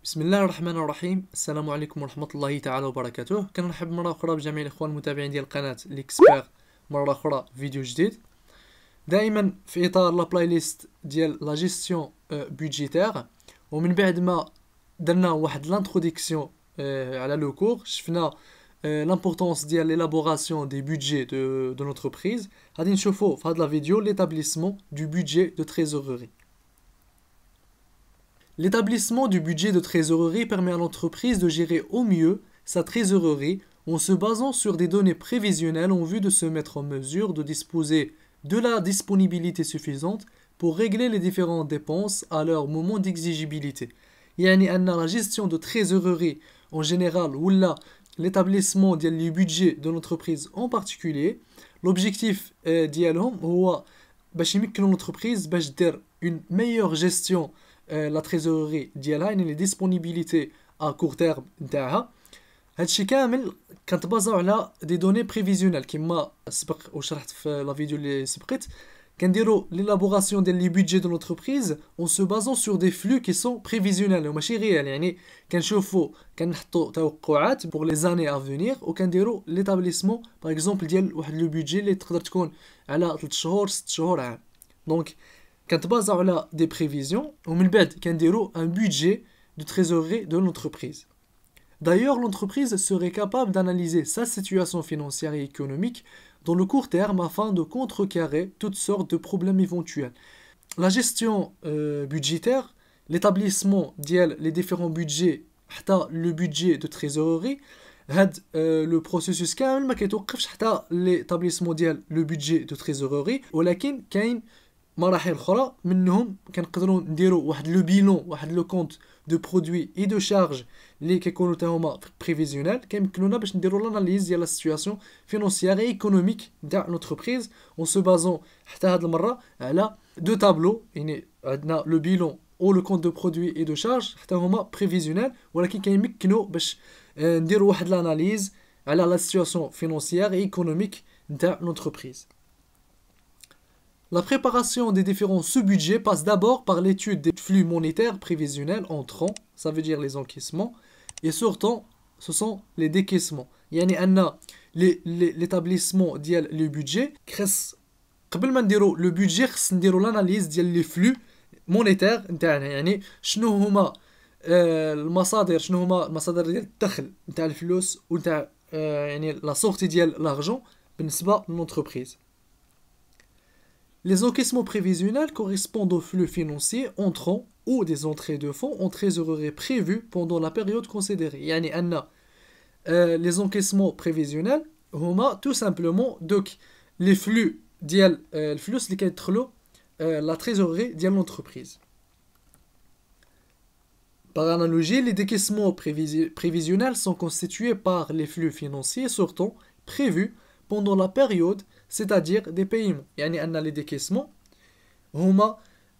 بسم الله الرحمن الرحيم. السلام عليكم ورحمة الله تعالى وبركاته. كنرحب مرة أخرى بجميع الإخوان المتابعين ديال قناة ليكسبير مرة أخرى فيديو جديد. دائما في إطار لا بلاي ليست ديال لا جيستيون بودجيتير، ومن بعد ما درنا واحد لانتروديكسيون على لو كور، شفنا l'importance ديال l'élaboration des budgets de l'entreprise. غادي نشوفوا في هاد لا فيديو l'établissement du budget de trésorerie. L'établissement du budget de trésorerie permet à l'entreprise de gérer au mieux sa trésorerie en se basant sur des données prévisionnelles en vue de se mettre en mesure de disposer de la disponibilité suffisante pour régler les différentes dépenses à leur moment d'exigibilité. يعني أن la gestion de trésorerie en général ou l'établissement du budget de l'entreprise en particulier, l'objectif ديالهم هو باش يمكنوا l'entreprise باش دير une meilleure gestion la trésorerie ديالها، يعني les disponibilités à court terme نتاعها. هادشي كامل كنتبازاو على دي دوني بريفيزيونيل كما سبق وشرحت في لا فيديو اللي سبقت. كنديرو ليلابوراسيون ديال لي بودجي دو لونتربريز اون سو بازون سور دي فلو كي سون بريفيزيونيل وماشي ريال، يعني كنشوفو كنحطو توقعات بور لي زاني ا فونير وكنديرو ليتابليسمون باغ اكزومبل ديال واحد لو بودجي اللي تقدر تكون على 3 شهور 6 شهور عام. دونك كنتبازاو على دي بريفيزيون ومن بعد كنديرو ان بودجي دو تريزوري دو لونتربريز. D'ailleurs, l'entreprise serait capable d'analyser sa situation financière et économique dans le court terme afin de contrecarrer toutes sortes de problèmes éventuels. La gestion budgétaire, l'établissement des différents budgets, le budget de trésorerie, le processus كامل ما كيتوقفش حتى l'établissement ديال le budget de trésorerie، ولكن كاين مراحل اخرى منهم كنقدروا نديروا واحد لو بيلون، واحد لو كونت دو برودوي اي دو شارج اللي كيكونوا حتى هما بريفيزيونيل، كيمكنونا باش نديروا لاناليز ديال لا سيتوياسيون فينونسيير اي ايكونوميك نتاع لونتربريز اون سو بازون حتى هاد المره على دو تابلو، يعني عندنا لو بيلون او لو كونت دو برودوي اي دو شارج حتى هما بريفيزيونيل، ولكن كيمكنوا باش نديروا واحد لاناليز على لا سيتوياسيون فينونسيير اي ايكونوميك نتاع لونتربريز. La préparation des différents sous-budgets passe d'abord par l'étude des flux monétaires prévisionnels entrants, ça veut dire les encaissements, et surtout, ce sont les décaissements. يعني أن l'établissement ديال le budget خص قبل ما نديرو le budget خص نديرو l'analyse ديال les flux monétaires نتاعنا، يعني شنو هما المصادر، شنو هما المصادر ديال الدخل نتاع الفلوس ونتاع يعني la sortie ديال l'argent بالنسبة للونتربريز. Les encaissements prévisionnels correspondent aux flux financiers entrants ou des entrées de fonds en trésorerie prévues pendant la période considérée. يعني أن les encaissements prévisionnels هما tout simplement donc les flux ديال الفلوس اللي كيدخلوا la trésorerie ديال l'entreprise. Par analogie, les décaissements prévisionnels sont constitués par les flux financiers sortants prévus pendant la période, c'est-à-dire des paiements. يعني أن les décaissements هما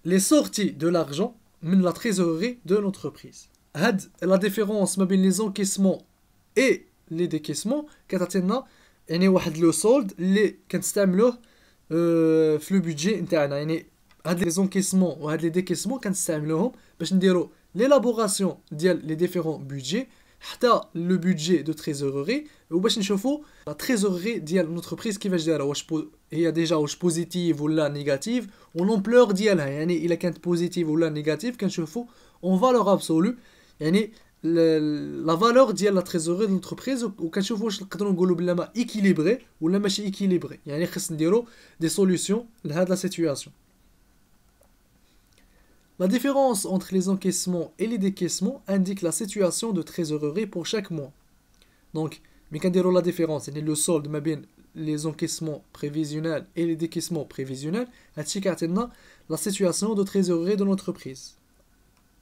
les sorties de l'argent من la trésorerie de l'entreprise. هاد la différence ما بين les encaissements et les décaissements كتعطينا يعني واحد لو سولد اللي كنستعملوه في لو بودجي نتاعنا. يعني هاد les encaissements وهاد les décaissements كنستعملوهم باش نديرو l'élaboration ديال les différents budgets حتى لو بودجي دو تريزوري، وباش نشوفوا لا تريزوري ديال لونتربريز كيفاش دايره، واش هي ديجا واش بوزيتيف ولا نيجاتيف، ولومبلور ديالها يعني الا كانت بوزيتيف ولا نيجاتيف كنشوفوا اون فالور ابسولو، يعني لا فالور ديال لا تريزوري ديال لونتربريز، وكنشوفوا واش نقدروا نقولوا بلا ما ايكيليبري ولا ماشي ايكيليبري، يعني خص نديروا دي سوليوشن لهاد لا سيتوياسيون. La différence entre les encaissements et les décaissements indique la situation de trésorerie pour chaque mois. Donc, mais quand on la différence, c'est le solde ما بين les encaissements prévisionnels et les décaissements prévisionnels, c'est la situation de trésorerie de l'entreprise.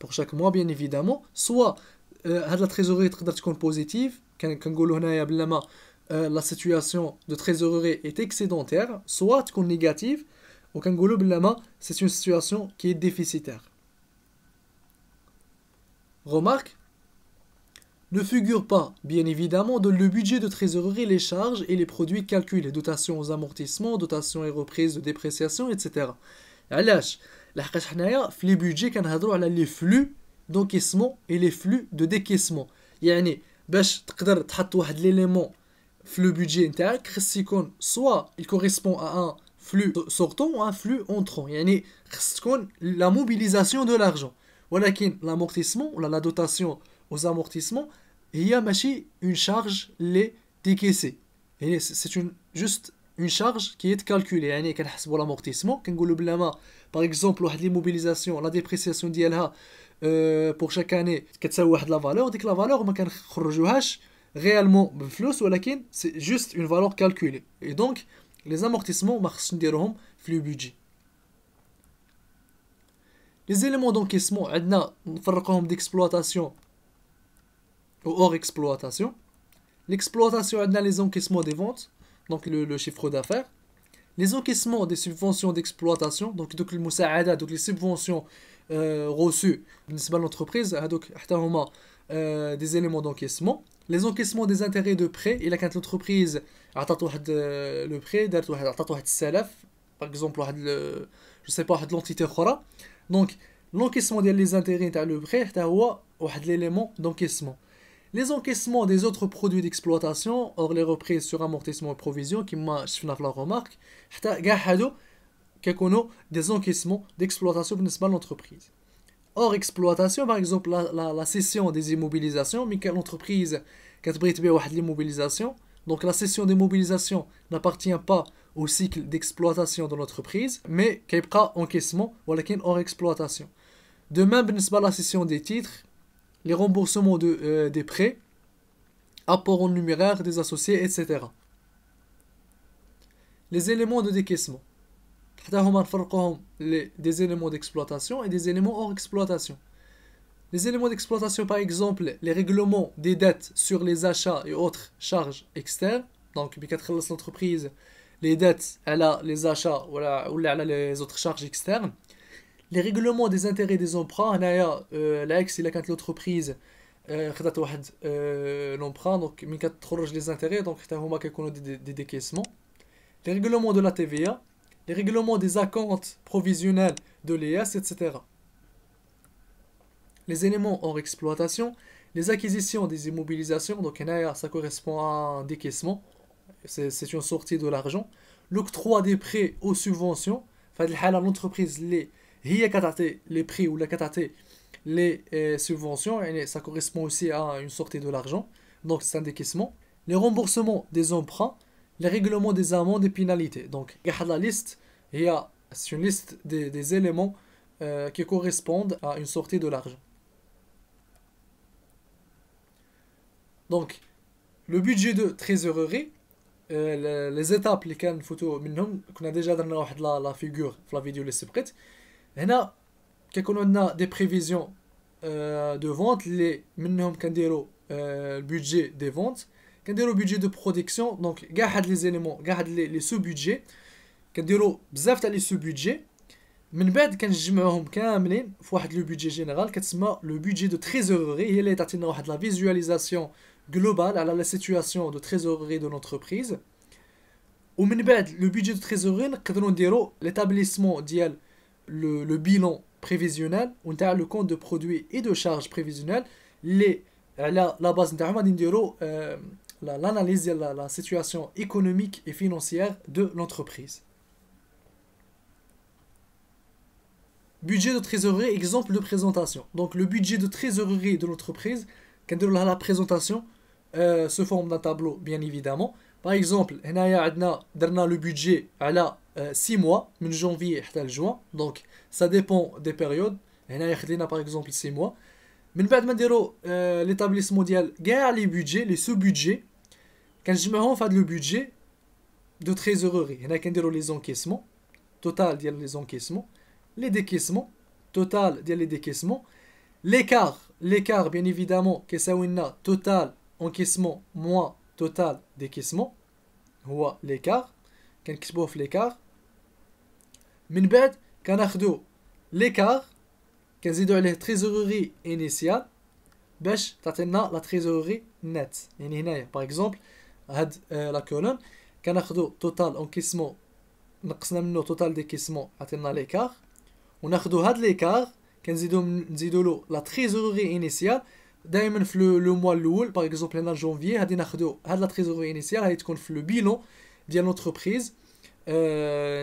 Pour chaque mois, bien évidemment, soit la trésorerie تقدر تكون positive, كنقولوا هنايا بلا ما la situation de trésorerie est excédentaire, soit تكون négative, وكنقولوا بلا ما c'est une situation qui est déficitaire. Remarque, ne figure pas, bien évidemment, dans le budget de trésorerie les charges et les produits calculés, dotation aux amortissements, dotation et reprise de dépréciation, etc. علاش؟ لحقاش حنايا في لي بودجي كنهضروا على لي flux d'encaissement et les flux de décaissement. يعني باش تقدر تحط واحد l'élément في le budget نتاعك خص يكون soit il correspond à un flux sortant ou un flux entrant. يعني خص تكون la mobilisation de l'argent. ولكن l'amortissement ou la dotation aux amortissements هي ماشي une charge les décaissée. يعني c'est juste une charge qui est calculée. يعني كنحسبوا l'amortissement كنقولوا بلا ما par exemple واحد l'immobilisation la dépréciation ديالها pour chaque année كتساوي واحد la valeur ديك la valeur ما كنخرجوهاش réellement بفلوس ولكن c'est juste une valeur calculée. Et donc les amortissements ما خصش نديروهم في le budget. Les éléments d'encaissement عندنا نفرقوهم d'exploitation ou hors exploitation. L'exploitation عندنا les encaissements des ventes, donc le chiffre d'affaires. Les encaissements des subventions d'exploitation, donc المساعدات, donc les subventions reçues بالنسبة للentreprise, donc حتى هما des éléments d'encaissement. Les encaissements des intérêts de prêt, إلا كانت l'entreprise عطات واحد le prêt, دارت واحد عطات واحد السلف, par exemple واحد je sais pas واحد l'entité أخرى. Donc l'encaissement des intérêts تاع le prêt حتى هو واحد l'élément d'encaissement. Les encaissements des autres produits d'exploitation, hors les reprises sur amortissement et provision, qui m'a شفنا في la remarque, حتى كاع هادو كيكونوا des encaissements d'exploitation بالنسبة للentreprise. Hors exploitation, par exemple la cession des immobilisations, mais que l'entreprise كتبغي تبيع واحد l'immobilisation, donc la cession des mobilisations n'appartient pas au cycle d'exploitation de l'entreprise, mais كيبقى encaissement ولكن hors exploitation. De même بالنسبة la cession des titres, les remboursements des prêts, apports en numéraire des associés, etc. Les éléments de décaissement. Des éléments d'exploitation et des éléments hors exploitation. Les éléments d'exploitation, par exemple, les règlements des dettes sur les achats et autres charges externes. Donc, l'entreprise, les dettes, elle a les achats ou elle a les autres charges externes. Les règlements des intérêts des emprunts, l'ex il a quand l'entreprise خدات واحد l'emprunt, donc من كتخرج les intérêts, donc حتى هما كيكونوا des décaissements. Les règlements de la TVA, les règlements des acomptes provisionnels de l'ES, etc. Les éléments hors exploitation, les acquisitions des immobilisations, donc ça correspond à un décaissement, c'est une sortie de l'argent. L'octroi des prêts aux subventions, l'entreprise هي كتعطي les prix ou la كتعطي les subventions, et ça correspond aussi à une sortie de l'argent, donc c'est un décaissement. Les remboursements des emprunts, les règlements des amendes et pénalités. Donc la liste, c'est une liste des éléments qui correspondent à une sortie de l'argent. Donc le budget de trésorerie, les étapes اللي كان نفوتوا منهم كنا déjà درنا واحد la figure في la vidéo اللي سبقت. هنا كيكونوا عندنا دي بريفيزيون دو فونت اللي منهم كنديروا البودجي دي فونت، كنديروا بودجي دو برودكسيون. دونك كاع هاد لي زيليمون كاع هاد لي سو بودجي كنديروا بزاف تاع لي سو بودجي، من بعد كنجمعوهم كاملين في واحد لو بودجي جينيرال كتسمى لو بودجي دو تريزوري، هي اللي تعطينا واحد لا فيزواليزاسيون جلوبال على لا سيتوياسيون دو تريزوري دو لونتربريز. ومن بعد لو بودجي دو تريزوري نقدروا نديروا ليتابليسمون ديال le bilan prévisionnel ou le compte de produits et de charges prévisionnelles, la base l'analyse de la situation économique et financière de l'entreprise. Budget de trésorerie, exemple de présentation. Donc le budget de trésorerie de l'entreprise, quand la présentation se forme d'un tableau, bien évidemment. Par exemple, on a le budget à la 6 mois, de janvier à juin, donc ça dépend des périodes. On a par exemple 6 mois. Mais l'établissement mondial, les budgets, les sous-budgets, quand je me fais le budget de trésorerie, on a les encaissements, total des encaissements, les décaissements, total des décaissements, l'écart bien évidemment, que ça total encaissement moins total décaissement, هو l'écart, كنكتبوه في l'écart. من بعد كناخدو l'écart كنزيدو عليه trésorerie initiale باش تعطينا la trésorerie net. يعني هنايا باغ اكزومبل هاد لا كولون كناخدو total encaissement نقصنا منه total décaissement عطينا l'écart، وناخدو هاد l'écart نزيدو له لا تريزوري انيسيال. دائما في لو موا الاول باغ اكزومبل هنا جونفي غادي ناخذوا هاد لا تريزوري انيسيال غادي تكون في لو بيلون ديال لونتربريز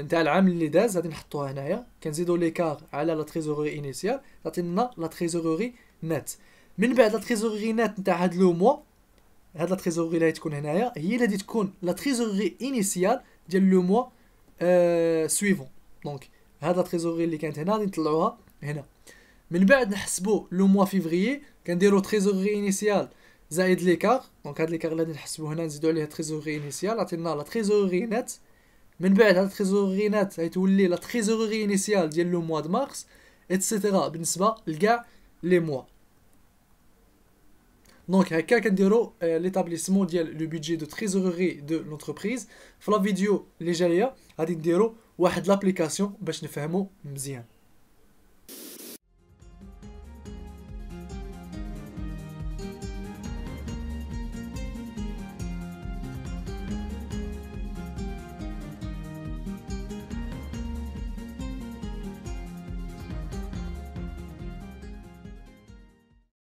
نتاع العام اللي داز، غادي نحطوها هنايا كنزيدو ليكار على لا تريزوري انيسيال تعطينا لا تريزوري نت. من بعد لا تريزوري نت نتاع هاد لو موا، هاد لا تريزوري اللي تكون هنايا هي اللي غادي تكون لا تريزوري انيسيال ديال لو موا سويفون. دونك هاد لا تريزوري اللي كانت هنا غادي نطلعوها هنا. من بعد نحسبوا لو موا فيفري كنديروا تريزوري انيسيال زائد ليكار. دونك هاد ليكار اللي غادي نحسبوه هنا نزيدوا عليه تريزوري انيسيال عطينا لا تريزوري نت. من بعد هاد تريزوري نت غيتولي لا تريزوري انيسيال ديال لو موا د مارس ايتترا بالنسبه لكاع لي موا. دونك هكا كنديروا ليتابليسمون ديال لو بودجي دو تريزوري دو لونتربريز. في لا فيديو اللي جايه غادي نديروا واحد لابليكاسيون باش نفهموا مزيان.